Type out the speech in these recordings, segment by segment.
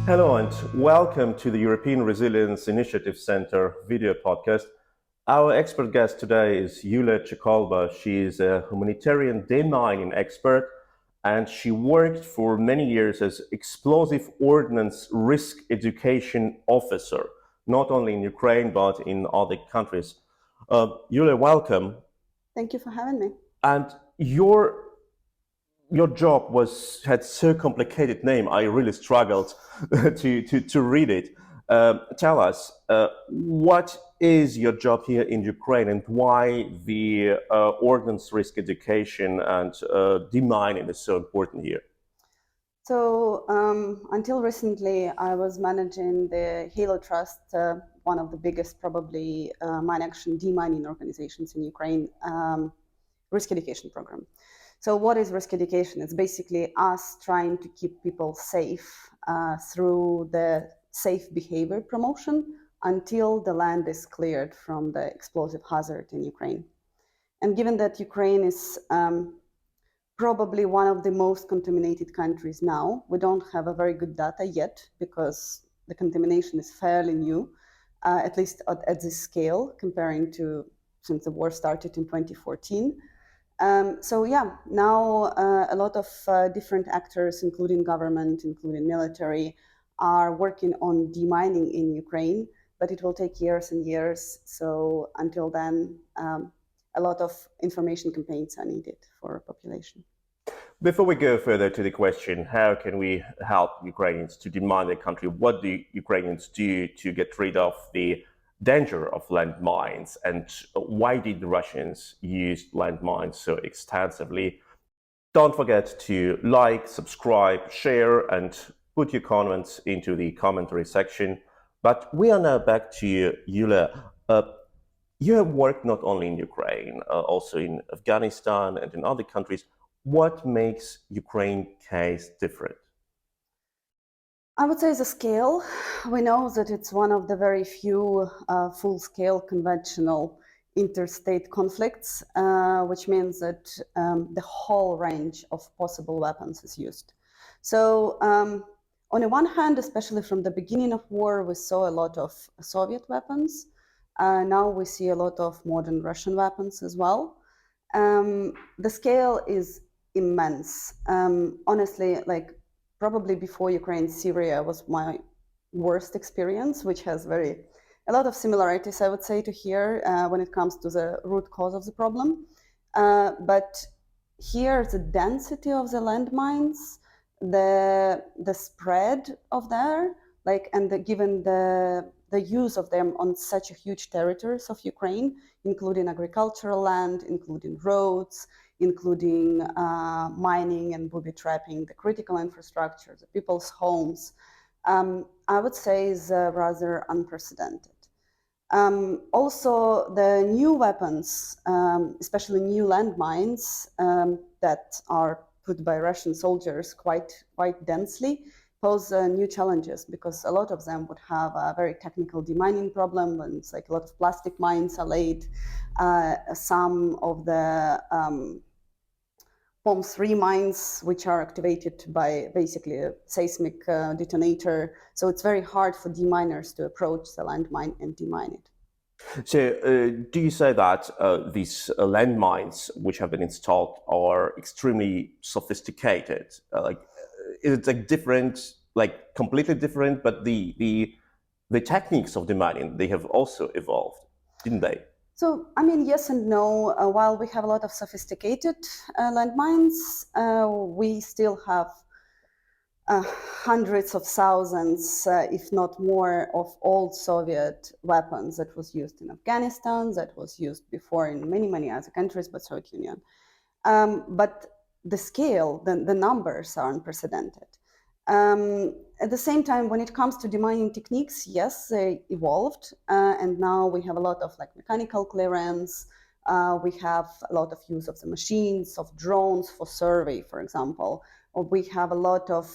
Hello and welcome to the European Resilience Initiative Center video podcast. Our expert guest today is Yuliia Chykolba. She is a humanitarian demining expert and she worked for many years as explosive ordnance risk education officer, not only in Ukraine but in other countries. Yuliia, welcome. Thank you for having me. And your job had so complicated name. I really struggled to read it. Tell us, what is your job here in Ukraine, and why the ordnance risk education and demining is so important here? So until recently, I was managing the Halo Trust, one of the biggest probably mine action demining organizations in Ukraine, risk education program. So what is risk education? It's basically us trying to keep people safe through the safe behavior promotion until the land is cleared from the explosive hazard in Ukraine. And given that Ukraine is probably one of the most contaminated countries now, we don't have a very good data yet because the contamination is fairly new, at least at this scale, comparing to since the war started in 2014. So yeah, now a lot of different actors, including government, including military, are working on demining in Ukraine, but it will take years and years. So until then, a lot of information campaigns are needed for population. Before we go further to the question, how can we help Ukrainians to demine their country? What do Ukrainians do to get rid of the danger of landmines, and why did the Russians use landmines so extensively? Don't forget to like, subscribe, share, and put your comments into the commentary section. But we are now back to you, Yuliia. You have worked not only in Ukraine, also in Afghanistan and in other countries. What makes Ukraine case different? I would say the scale. We know that it's one of the very few full-scale conventional interstate conflicts, which means that the whole range of possible weapons is used. So on the one hand, especially from the beginning of war, we saw a lot of Soviet weapons. Now we see a lot of modern Russian weapons as well. The scale is immense. Honestly, probably before Ukraine, Syria was my worst experience, which has a lot of similarities, I would say, to here when it comes to the root cause of the problem. But here, the density of the landmines, the spread of there, given the use of them on such a huge territories of Ukraine, including agricultural land, including roads, including mining and booby-trapping, the critical infrastructure, the people's homes, I would say is rather unprecedented. Also, the new weapons, especially new landmines that are put by Russian soldiers quite densely, pose new challenges because a lot of them would have a very technical demining problem, and it's like a lot of plastic mines are laid. Some of the POM3 mines, which are activated by basically a seismic detonator. So it's very hard for deminers to approach the landmine and demine it. So do you say that these landmines which have been installed are extremely sophisticated? Is it different, completely different, but the techniques of demining, they have also evolved, didn't they? So, I mean, yes and no. While we have a lot of sophisticated landmines, we still have hundreds of thousands, if not more, of old Soviet weapons that was used in Afghanistan, that was used before in many other countries, but Soviet Union. But the scale, the numbers are unprecedented. At the same time, when it comes to demining techniques, yes, they evolved, and now we have a lot of mechanical clearance. We have a lot of use of the machines, of drones for survey, for example. Or we have a lot of.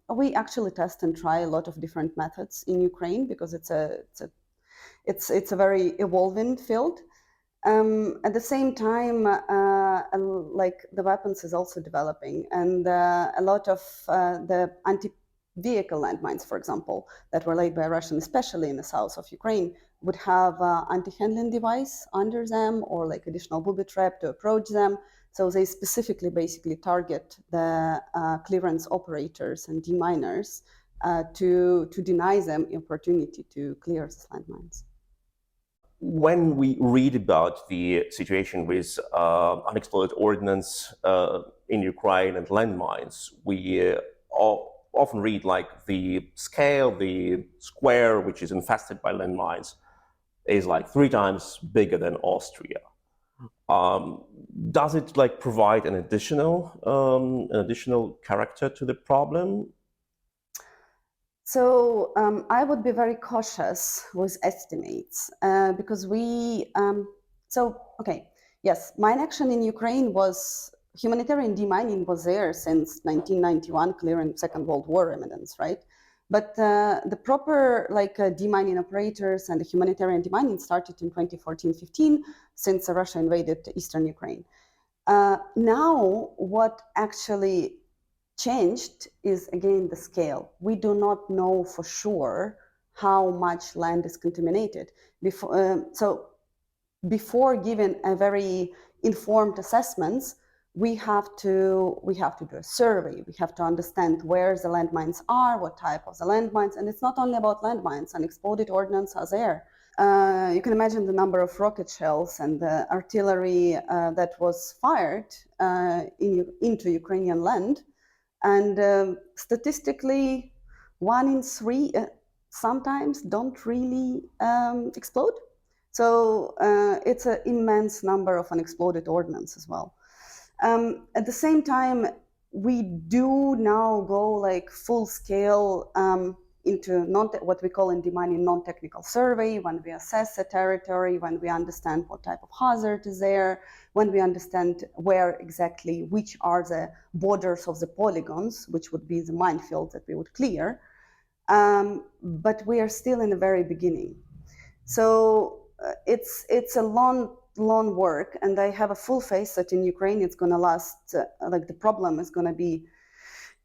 We actually test and try a lot of different methods in Ukraine because it's a very evolving field. At the same time, the weapons is also developing, and a lot of the vehicle landmines, for example, that were laid by Russians, especially in the south of Ukraine, would have anti-handling device under them or like additional booby-trap to approach them. So they specifically basically target the clearance operators and deminers to deny them the opportunity to clear these landmines. When we read about the situation with unexploded ordnance in Ukraine and landmines, we often read like the scale, the square which is infested by landmines is like 3 times bigger than Austria. Does it like provide an additional character to the problem? So I would be very cautious with estimates because yes, mine action in Ukraine was, humanitarian demining was there since 1991, clear in Second World War evidence, right? But the proper demining operators and the humanitarian demining started in 2014-15 since Russia invaded eastern Ukraine. Now what actually changed is again the scale. We do not know for sure how much land is contaminated. Before giving a very informed assessments, we have to do a survey. We have to understand where the landmines are, what type of the landmines, and it's not only about landmines. Unexploded ordnance are there. You can imagine the number of rocket shells and the artillery that was fired into Ukrainian land. And statistically, 1 in 3 sometimes don't really explode. So it's an immense number of unexploded ordnance as well. At the same time, we do now go like full scale into what we call in demining non-technical survey, when we assess the territory, when we understand what type of hazard is there, when we understand where exactly, which are the borders of the polygons, which would be the minefield that we would clear. But we are still in the very beginning. So it's a long work, and I have a full faith that in Ukraine it's going to last, the problem is going to be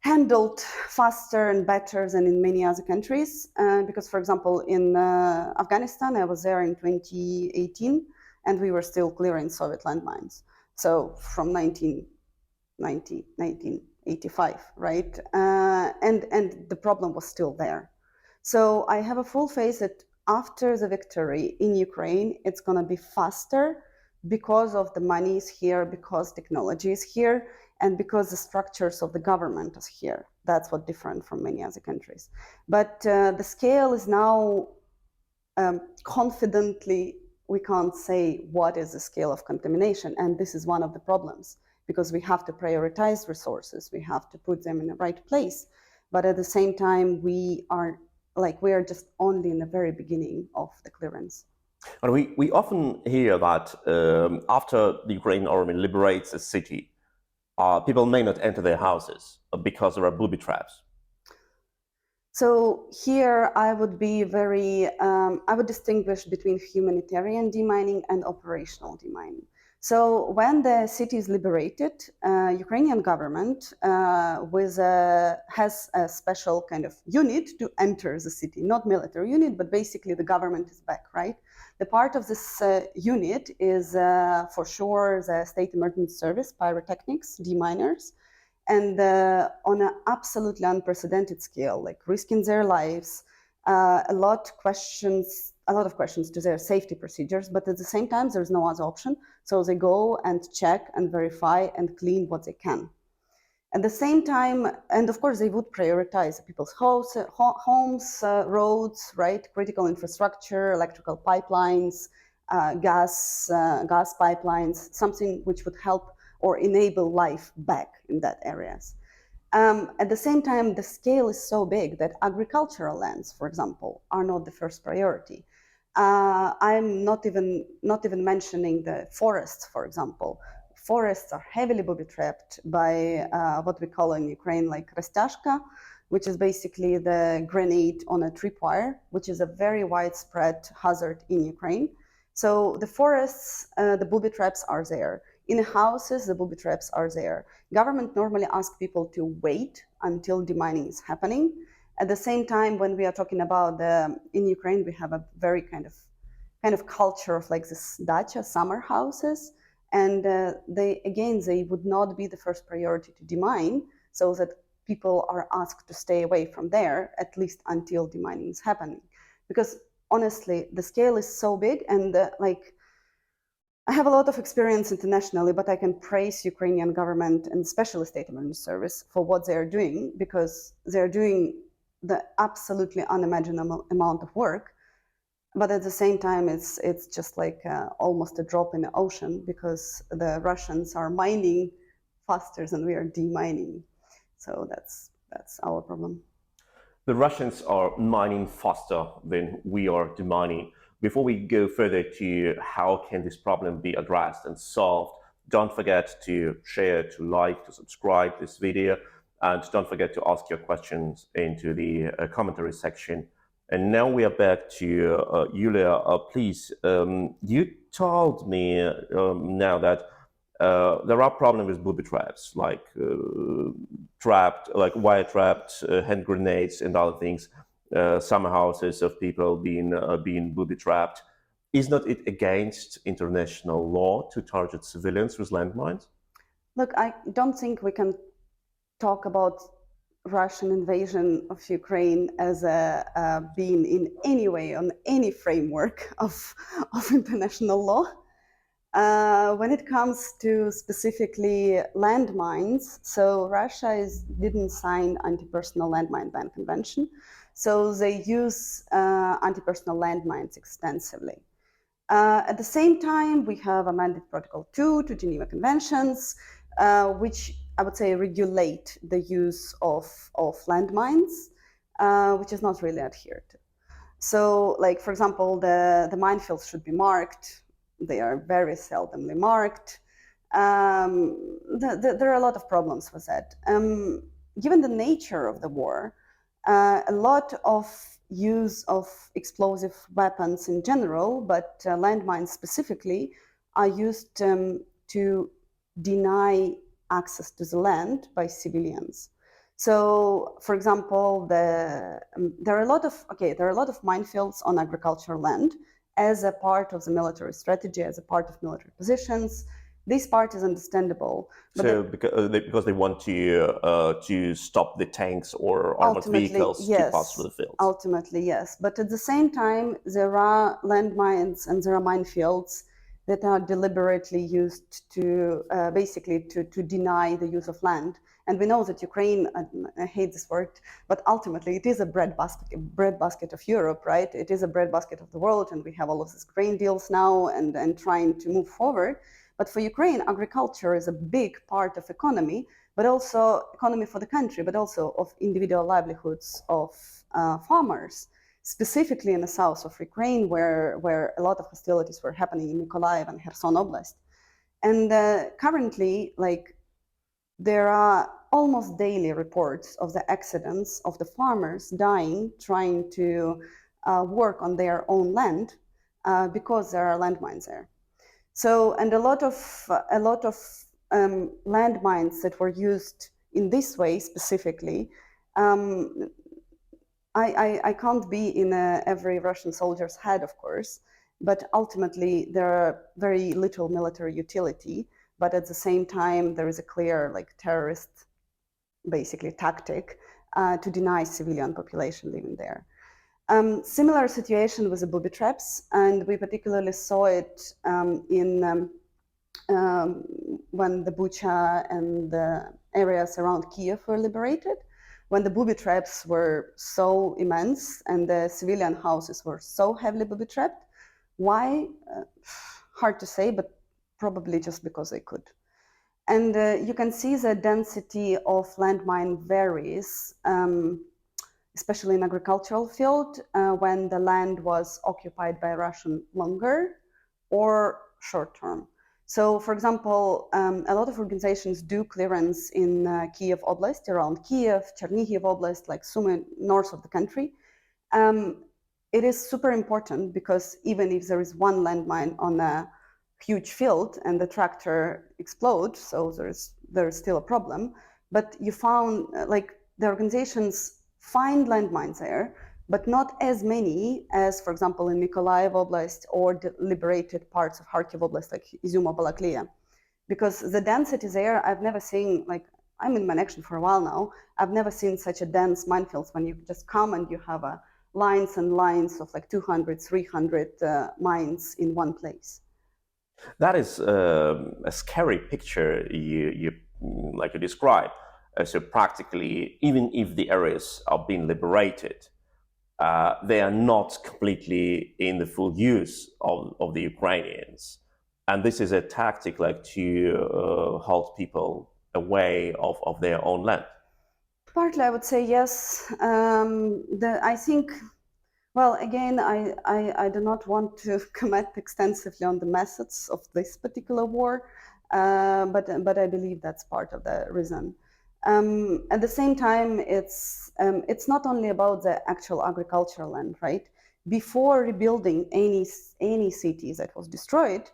handled faster and better than in many other countries. Because, for example, in Afghanistan, I was there in 2018, and we were still clearing Soviet landmines. So from 1985, right? And the problem was still there. So I have a full faith that after the victory in Ukraine, it's going to be faster because of the money is here, because technology is here, and because the structures of the government is here. That's what different from many other countries. But the scale is now confidently, we can't say what is the scale of contamination. And this is one of the problems, because we have to prioritize resources. We have to put them in the right place. But at the same time, we are just only in the very beginning of the clearance. And we often hear that after the Ukrainian army liberates a city, people may not enter their houses because there are booby traps. So here I would be I would distinguish between humanitarian demining and operational demining. So when the city is liberated, Ukrainian government has a special kind of unit to enter the city, not military unit, but basically the government is back, right? The part of this unit is for sure the State Emergency Service, pyrotechnics, deminers, and on an absolutely unprecedented scale, like risking their lives, a lot of questions to their safety procedures, but at the same time, there's no other option. So they go and check and verify and clean what they can. At the same time, and of course, they would prioritize people's homes, roads, right? Critical infrastructure, electrical pipelines, gas pipelines, something which would help or enable life back in that areas. At the same time, the scale is so big that agricultural lands, for example, are not the first priority. I'm not even mentioning the forests, for example. Forests are heavily booby-trapped by what we call in Ukraine like rastashka, which is basically the grenade on a tripwire, which is a very widespread hazard in Ukraine. So the forests, the booby traps are there. In houses, the booby traps are there. Government normally asks people to wait until demining is happening. At the same time, when we are talking about in Ukraine, we have a very kind of culture of like this dacha, summer houses, and they would not be the first priority to demine, so that people are asked to stay away from there, at least until demining is happening. Because honestly, the scale is so big, and I have a lot of experience internationally, but I can praise Ukrainian government and especially State Emergency Service for what they are doing, because they're doing the absolutely unimaginable amount of work. But at the same time, it's just like almost a drop in the ocean, because the Russians are mining faster than we are demining. So that's our problem. The Russians are mining faster than we are demining. Before we go further to how can this problem be addressed and solved, don't forget to share, to like, to subscribe this video, and don't forget to ask your questions into the commentary section. And now we are back to Yuliia. Please, you told me now that there are problems with booby traps, like wire trapped hand grenades and other things. Summer houses of people being booby trapped. Is not it against international law to target civilians with landmines? Look, I don't think we can talk about Russian invasion of Ukraine as being in any way on any framework of international law. When it comes to specifically landmines, so Russia didn't sign anti-personal landmine ban convention, so they use anti-personal landmines extensively. At the same time, we have amended Protocol 2 to Geneva Conventions, which I would say regulate the use of landmines, which is not really adhered to. So, like, for example, the minefields should be marked. They are very seldomly marked. There are a lot of problems with that. Given the nature of the war, a lot of use of explosive weapons in general, but landmines specifically, are used to deny access to the land by civilians. So, for example, there are a lot of minefields on agricultural land as a part of the military strategy, as a part of military positions. This part is understandable. So because they want to stop the tanks or armored vehicles to pass through the fields. Ultimately, yes. But at the same time, there are landmines and there are minefields that are deliberately used to basically to deny the use of land. And we know that Ukraine, I hate this word, but ultimately it is a breadbasket of Europe, right? It is a breadbasket of the world, and we have all of these grain deals now and trying to move forward. But for Ukraine, agriculture is a big part of economy, but also economy for the country, but also of individual livelihoods of farmers, specifically in the south of Ukraine, where a lot of hostilities were happening in Mykolaiv and Kherson Oblast. And currently, like, there are almost daily reports of the accidents of the farmers dying trying to work on their own land because there are landmines there. So, and a lot of landmines that were used in this way specifically. I can't be in every Russian soldier's head, of course, but ultimately there are very little military utility. But at the same time, there is a clear, like, terrorist, basically, tactic to deny civilian population living there. Similar situation with the booby traps, and we particularly saw it when the Bucha and the areas around Kiev were liberated, when the booby traps were so immense and the civilian houses were so heavily booby trapped. Why? Hard to say, but probably just because they could. And you can see the density of landmine varies, especially in agricultural field, when the land was occupied by Russian longer or short term. So, for example, a lot of organizations do clearance in Kiev Oblast, around Kiev, Chernihiv Oblast, like Sumy, north of the country. It is super important because even if there is one landmine on a huge field and the tractor explodes, so there is still a problem. But you found, like, the organizations find landmines there, but not as many as, for example, in Mykolaiv Oblast or the liberated parts of Kharkiv Oblast, like Izium, Balaklia. Because the density there, I've never seen, like, I'm in mine action for a while now, I've never seen such a dense minefields when you just come and you have lines and lines of like 200, 300 mines in one place. That is a scary picture you like you describe. So practically, even if the areas are being liberated, they are not completely in the full use of the Ukrainians. And this is a tactic like to hold people away of their own land. Partly, I would say yes. I think, well, again, I do not want to comment extensively on the methods of this particular war, but I believe that's part of the reason. At the same time, it's not only about the actual agricultural land, right? Before rebuilding any city that was destroyed,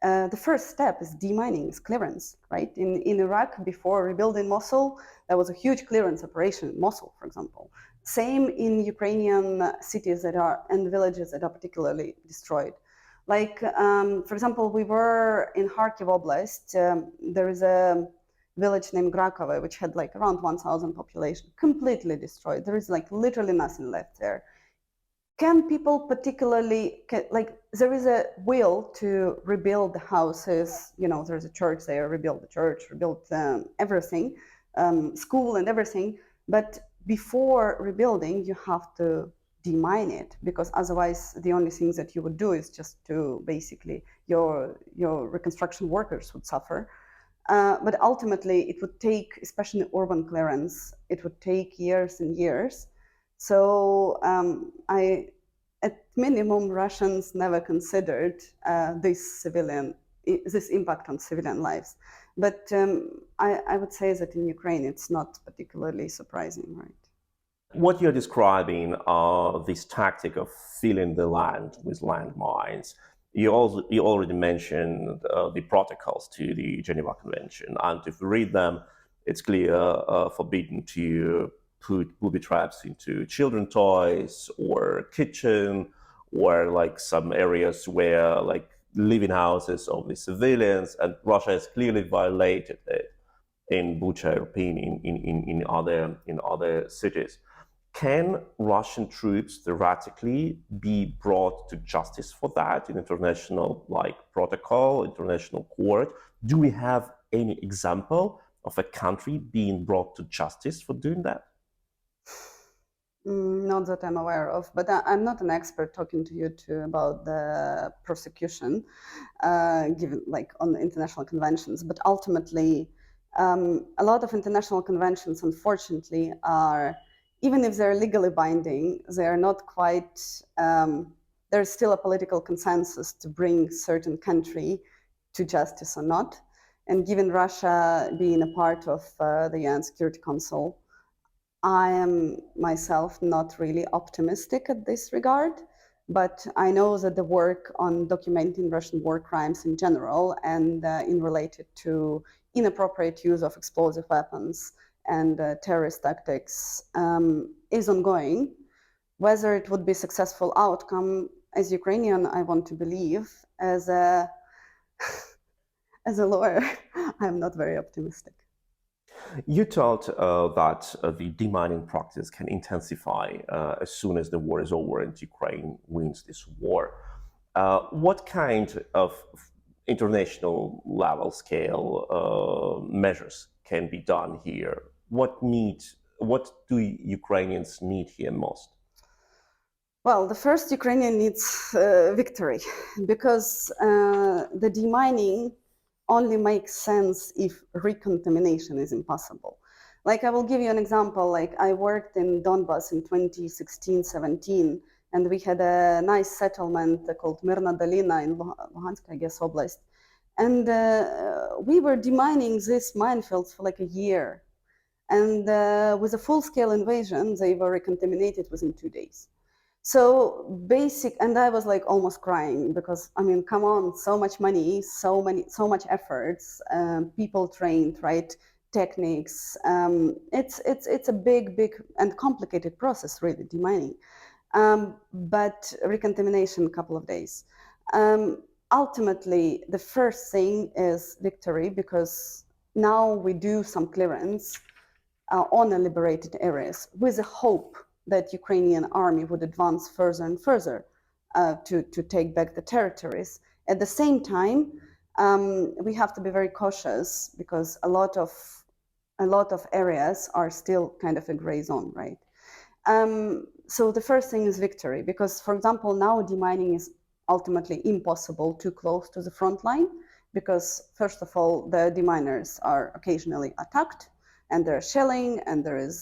the first step is demining, is clearance, right? In Iraq, before rebuilding Mosul, there was a huge clearance operation in Mosul, for example. Same in Ukrainian cities that are and villages that are particularly destroyed. Like, for example, we were in Kharkiv Oblast. There is a village named Grakova, which had like around 1,000 population, completely destroyed. There is like literally nothing left there. Can people particularly, like, there is a will to rebuild the houses, you know, there's a church there, rebuild the church, rebuild everything, school and everything, but before rebuilding, you have to demine it, because otherwise the only thing that you would do is just to basically, your reconstruction workers would suffer. But ultimately, it would take, especially urban clearance, it would take years and years. So at minimum, Russians never considered this impact on civilian lives. But I would say that in Ukraine, it's not particularly surprising, right? What you're describing are this tactic of filling the land with landmines. You already mentioned the protocols to the Geneva Convention, and if you read them, it's clear forbidden to put booby traps into children toys or kitchen, or like some areas where like living houses of the civilians, and Russia has clearly violated it in Bucha, Irpin, in other cities. Can Russian troops theoretically be brought to justice for that in international like protocol, international court? Do we have any example of a country being brought to justice for doing that? Not that I'm aware of, but I'm not an expert talking to you about the prosecution, given like on international conventions. But ultimately, a lot of international conventions, unfortunately, are, even if they're legally binding, they are not quite. There's still a political consensus to bring certain country to justice or not. And given Russia being a part of the UN Security Council, I am myself not really optimistic at this regard, but I know that the work on documenting Russian war crimes in general and in related to inappropriate use of explosive weapons and terrorist tactics is ongoing. Whether it would be a successful outcome, as Ukrainian, I want to believe. As a as a lawyer, I'm not very optimistic. You told that the demining practice can intensify as soon as the war is over and Ukraine wins this war. What kind of international level scale measures can be done here? What do Ukrainians need here most? Well, the first Ukrainian needs victory, because the demining only makes sense if recontamination is impossible. Like, I will give you an example. Like, I worked in Donbas in 2016-17, and we had a nice settlement called Mirna Dolina in Luhansk, I guess, Oblast. And we were demining these minefields for like a year. And with a full-scale invasion, they were recontaminated within 2 days. So basic, and I was like almost crying, because I mean, come on, so much money, so much efforts, people trained, right? techniques. It's a big and complicated process, really, demining. But recontamination, a couple of days. Ultimately, the first thing is victory, because now we do some clearance on the liberated areas with the hope that Ukrainian army would advance further and further to take back the territories. At the same time, we have to be very cautious, because a lot of areas are still kind of a gray zone, right? So the first thing is victory, because, for example, now demining is ultimately impossible too close to the front line, because first of all, the deminers are occasionally attacked, and they're shelling, and there is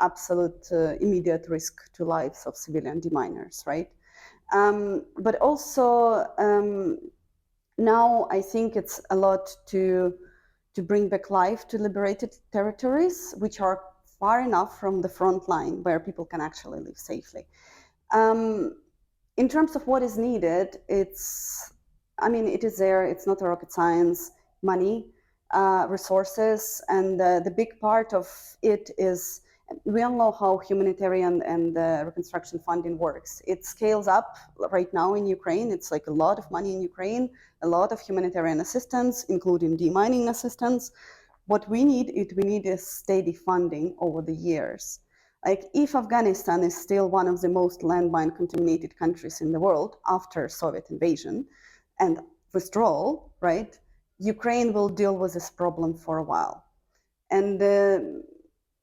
absolute immediate risk to lives of civilian deminers, right? But also now I think it's a lot to bring back life to liberated territories, which are far enough from the front line where people can actually live safely. In terms of what is needed, it is there. It's not a rocket science. Money, resources, and the big part of it is, we all know how humanitarian and reconstruction funding works. It scales up right now in Ukraine. It's like a lot of money in Ukraine, a lot of humanitarian assistance, including demining assistance. What we need is steady funding over the years. Like, if Afghanistan is still one of the most landmine contaminated countries in the world after Soviet invasion and withdrawal, right? Ukraine will deal with this problem for a while. And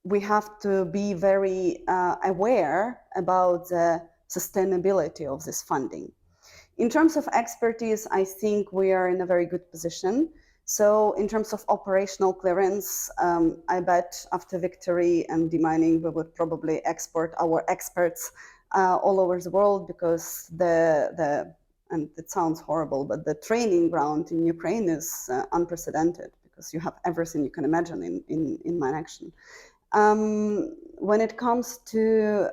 we have to be very aware about the sustainability of this funding. In terms of expertise, I think we are in a very good position. So in terms of operational clearance, I bet after victory and demining, we would probably export our experts all over the world, because and it sounds horrible, but the training ground in Ukraine is unprecedented, because you have everything you can imagine in mine action. When it comes to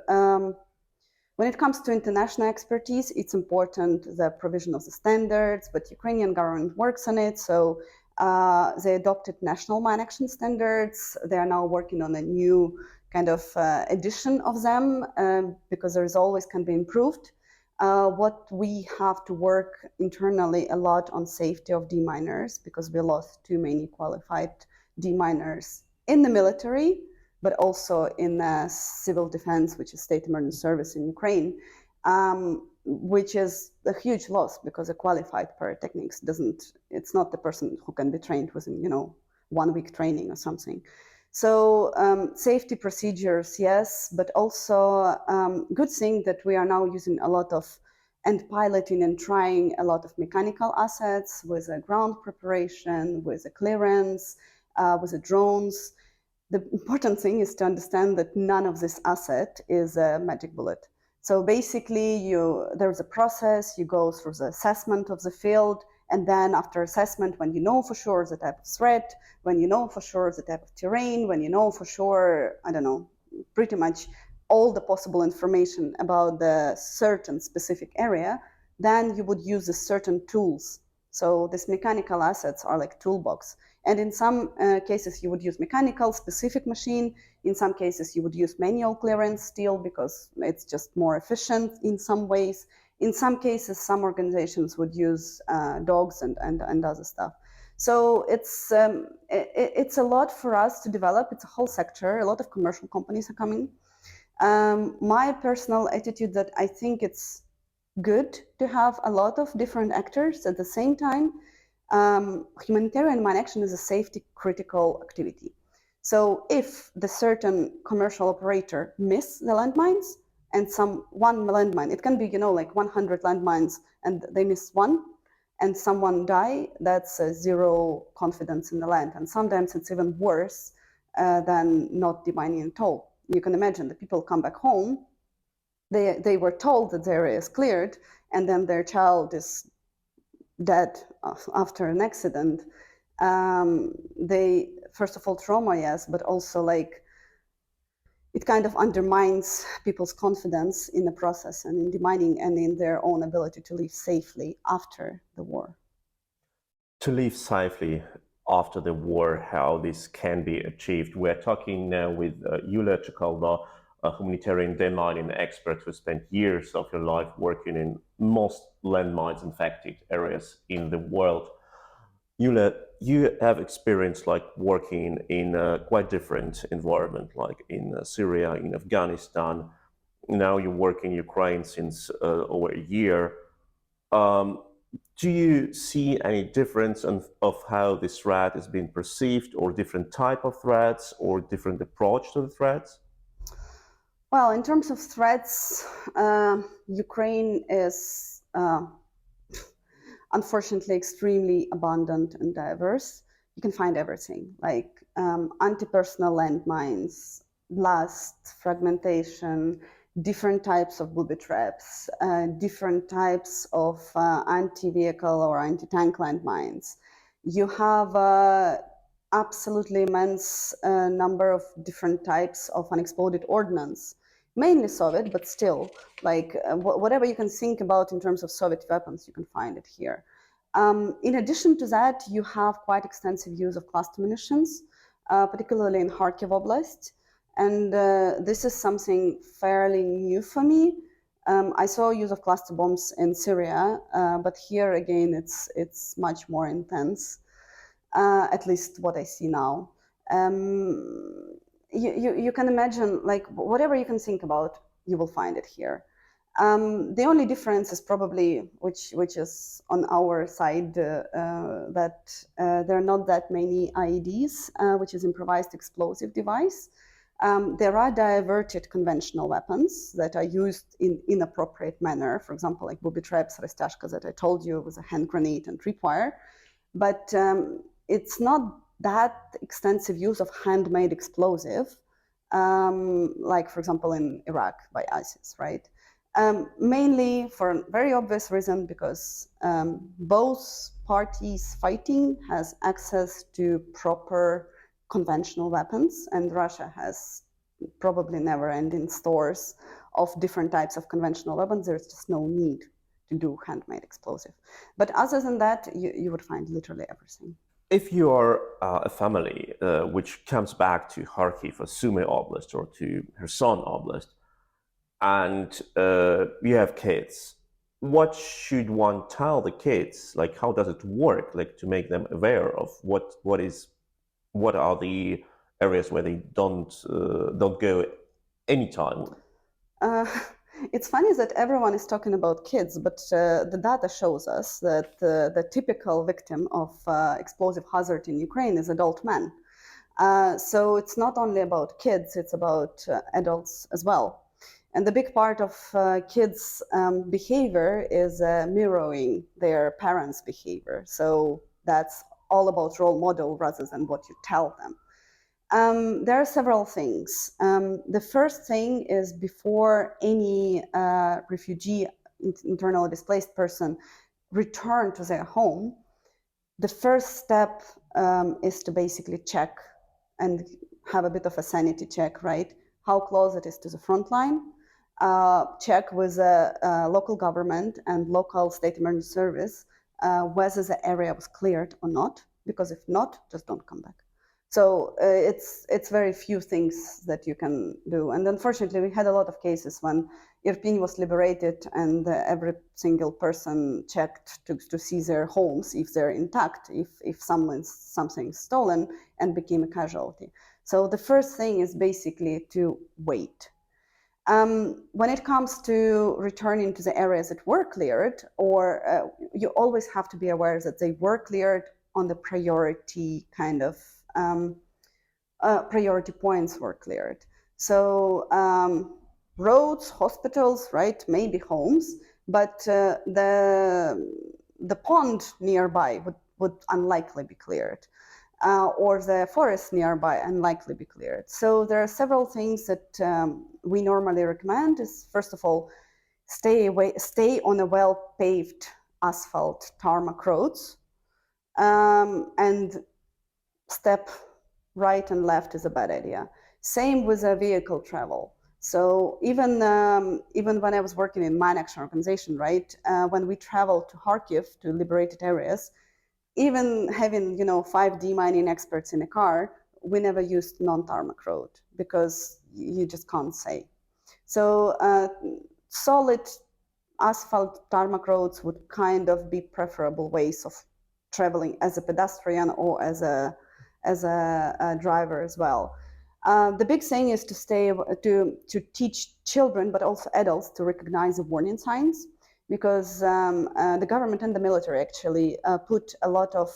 international expertise, it's important the provision of the standards, but Ukrainian government works on it. So they adopted national mine action standards. They are now working on a new kind of edition of them, because there is always can be improved. What we have to work internally a lot on safety of deminers, because we lost too many qualified deminers in the military, but also in civil defense, which is state emergency service in Ukraine, which is a huge loss, because a qualified pyrotechnics it's not the person who can be trained within, 1 week training or something. So safety procedures, yes, but also good thing that we are now using a lot of and piloting and trying a lot of mechanical assets with a ground preparation, with a clearance, with the drones. The important thing is to understand that none of this asset is a magic bullet. So basically, there's a process, you go through the assessment of the field, and then after assessment, when you know for sure the type of threat, when you know for sure the type of terrain, when you know for sure, pretty much all the possible information about the certain specific area, then you would use the certain tools. So these mechanical assets are like toolbox. And in some cases, you would use mechanical specific machine. In some cases, you would use manual clearance still, because it's just more efficient in some ways. In some cases, some organizations would use dogs and other stuff. So it's a lot for us to develop. It's a whole sector. A lot of commercial companies are coming. My personal attitude that I think it's good to have a lot of different actors at the same time. Humanitarian mine action is a safety critical activity. So if the certain commercial operator miss the landmines and one landmine, it can be, like 100 landmines and they miss one and someone die, that's zero confidence in the land. And sometimes it's even worse than not demining at all. You can imagine the people come back home, they were told that the area is cleared, and then their child is dead after an accident. They, first of all, trauma, yes, but also it kind of undermines people's confidence in the process and in demining and in their own ability to live safely after the war. To live safely after the war, how this can be achieved. We're talking now with Yuliia Chykolba, a humanitarian demining expert who spent years of her life working in most landmines infected areas in the world. Yuliia, you have experience like working in a quite different environment, like in Syria, in Afghanistan. Now you work in Ukraine since over a year. Um, do you see any difference of how this threat is being perceived, or different type of threats, or different approach to the threats? Well, in terms of threats, Ukraine is unfortunately extremely abundant and diverse. You can find everything, like anti-personnel landmines, blast, fragmentation, different types of booby-traps, different types of anti-vehicle or anti-tank landmines. You have absolutely immense number of different types of unexploded ordnance, mainly Soviet, but still, like whatever you can think about in terms of Soviet weapons, you can find it here. In addition to that, you have quite extensive use of cluster munitions, particularly in Kharkiv Oblast. And this is something fairly new for me. I saw use of cluster bombs in Syria, but here again, it's much more intense, at least what I see now. You can imagine, like, whatever you can think about, you will find it here. The only difference is probably, which is on our side, that there are not that many IEDs, which is improvised explosive device. There are diverted conventional weapons that are used in inappropriate manner, for example, like booby-traps, rastashka that I told you was a hand grenade and tripwire. But it's not that extensive use of handmade explosive, like, for example, in Iraq by ISIS, right? Mainly for a very obvious reason, because both parties fighting has access to proper conventional weapons, and Russia has probably never-ending stores of different types of conventional weapons. There's just no need to do handmade explosive. But other than that, you would find literally everything. If you are a family which comes back to Kharkiv or Sumy Oblast or to Kherson Oblast, and you have kids, what should one tell the kids? Like, how does it work? Like, to make them aware of what are the areas where they don't go anytime? It's funny that everyone is talking about kids, but the data shows us that the typical victim of explosive hazard in Ukraine is adult men. So it's not only about kids, it's about adults as well. And the big part of kids' behavior is mirroring their parents' behavior. So that's all about role model rather than what you tell them. There are several things. The first thing is, before any refugee, internally displaced person return to their home, the first step is to basically check and have a bit of a sanity check, right? How close it is to the front line. Check with the local government and local state emergency service whether the area was cleared or not, because if not, just don't come back. So it's very few things that you can do. And unfortunately, we had a lot of cases when Irpin was liberated and every single person checked to see their homes, if they're intact, if something's stolen, and became a casualty. So the first thing is basically to wait. When it comes to returning to the areas that were cleared, or you always have to be aware that they were cleared on the priority kind of priority points were cleared. So roads, hospitals, right, maybe homes, but the pond nearby would unlikely be cleared, or the forest nearby unlikely be cleared. So there are several things that we normally recommend. Is, first of all, stay on a well-paved asphalt tarmac roads, and step right and left is a bad idea. Same with vehicle travel. So even when I was working in mine action organization, right, when we traveled to Kharkiv, to liberated areas, even having 5 demining experts in a car, we never used non-tarmac road because you just can't say. So solid asphalt tarmac roads would kind of be preferable ways of traveling as a pedestrian or as a driver as well. The big thing is to teach children, but also adults, to recognize the warning signs, because the government and the military actually put a lot of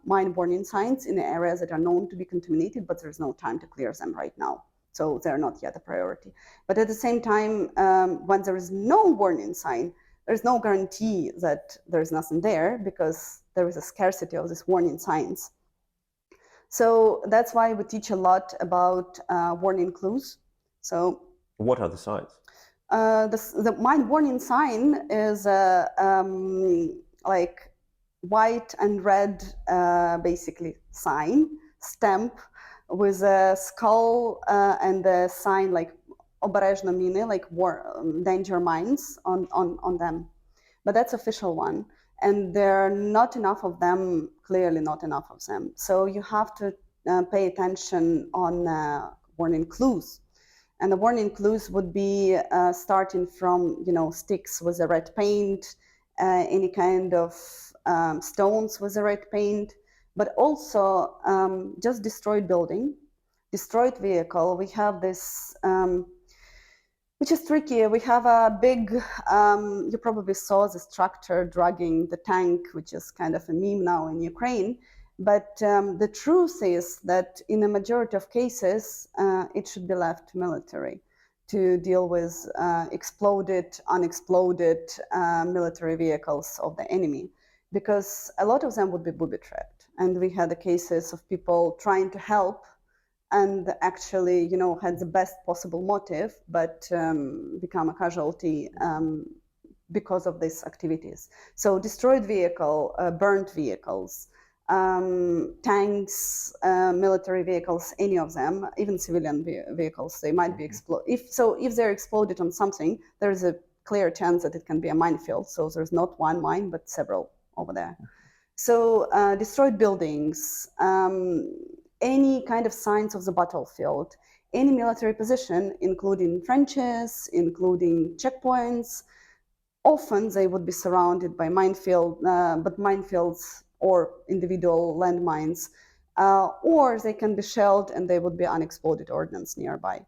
mine warning signs in areas that are known to be contaminated, but there's no time to clear them right now. So they're not yet a priority. But at the same time, when there is no warning sign, there's no guarantee that there's nothing there, because there is a scarcity of these warning signs. So that's why we teach a lot about warning clues. So what are the signs? The mine warning sign is like white and red, basically sign, stamp with a skull and a sign like обережно mine, like danger mines on them. But that's official one. And there are not enough of them, clearly not enough of them. So you have to pay attention on warning clues. And the warning clues would be starting from, sticks with a red paint, any kind of stones with a red paint, but also just destroyed building, destroyed vehicle. We have this, which is tricky. We have a big, you probably saw this tractor dragging the tank, which is kind of a meme now in Ukraine. But the truth is that in a majority of cases, it should be left to military to deal with exploded, unexploded military vehicles of the enemy, because a lot of them would be booby-trapped. And we had the cases of people trying to help and actually, had the best possible motive, but become a casualty because of these activities. So destroyed vehicle, burnt vehicles, tanks, military vehicles, any of them, even civilian vehicles, they might be exploded. If they're exploded on something, there is a clear chance that it can be a minefield. So there's not one mine, but several over there. So destroyed buildings, any kind of signs of the battlefield, any military position, including trenches, including checkpoints. Often they would be surrounded by minefield, but minefields or individual landmines, or they can be shelled and they would be unexploded ordnance nearby.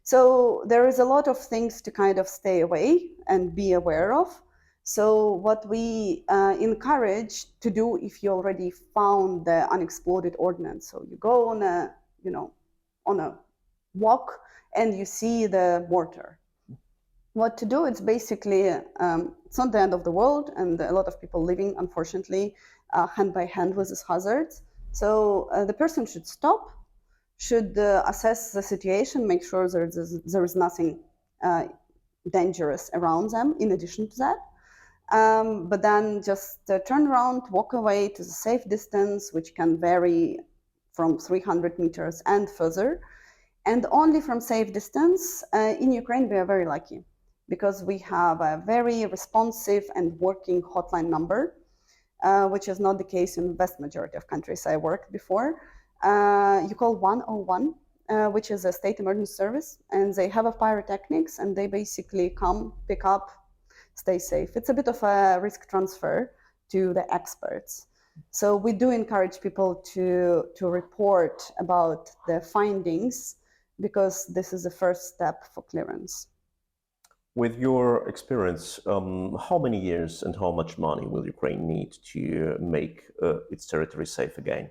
So there is a lot of things to kind of stay away and be aware of. So what we encourage to do, if you already found the unexploded ordnance, so you go on a, on a walk and you see the mortar. What to do? It's basically, it's not the end of the world, and a lot of people living, unfortunately, hand by hand with these hazards. So the person should stop, should assess the situation, make sure there is nothing dangerous around them in addition to that. But then just turn around, walk away to the safe distance, which can vary from 300 meters and further. And only from safe distance. In Ukraine, we are very lucky because we have a very responsive and working hotline number, which is not the case in the vast majority of countries I worked before. You call 101, which is a state emergency service, and they have a pyrotechnics, and they basically come, pick up, stay safe. It's a bit of a risk transfer to the experts. So we do encourage people to report about the findings, because this is the first step for clearance. With your experience, how many years and how much money will Ukraine need to make its territory safe again?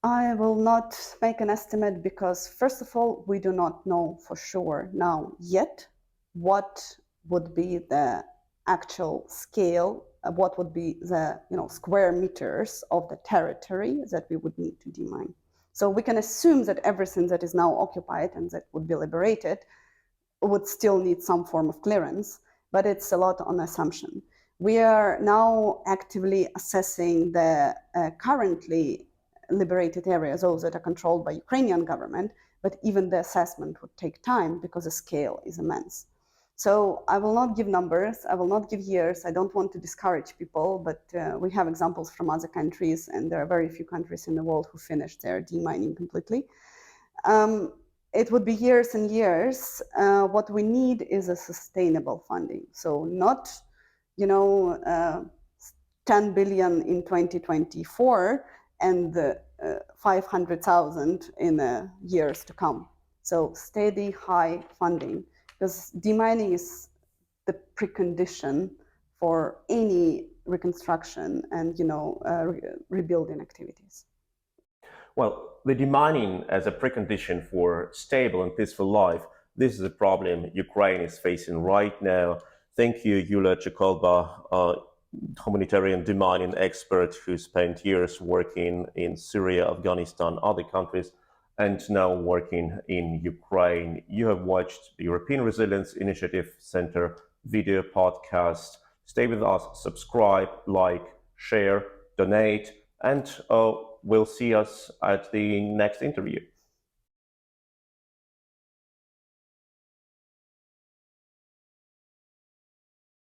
I will not make an estimate because, first of all, we do not know for sure now yet what would be the actual scale, what would be the square meters of the territory that we would need to demine. So we can assume that everything that is now occupied and that would be liberated would still need some form of clearance, but it's a lot on assumption. We are now actively assessing the currently liberated areas, those that are controlled by Ukrainian government, but even the assessment would take time because the scale is immense. So I will not give numbers, I will not give years, I don't want to discourage people, but we have examples from other countries, and there are very few countries in the world who finished their demining completely. It would be years and years. What we need is a sustainable funding. So not, 10 billion in 2024 and 500,000 in years to come. So steady, high funding, because demining is the precondition for any reconstruction and rebuilding activities. Well, the demining as a precondition for stable and peaceful life, this is a problem Ukraine is facing right now. Thank you, Yuliia Chykolba, humanitarian demining expert who spent years working in Syria, Afghanistan, other countries, and now working in Ukraine. You have watched the European Resilience Initiative Center video podcast. Stay with us, subscribe, like, share, donate, and we'll see us at the next interview.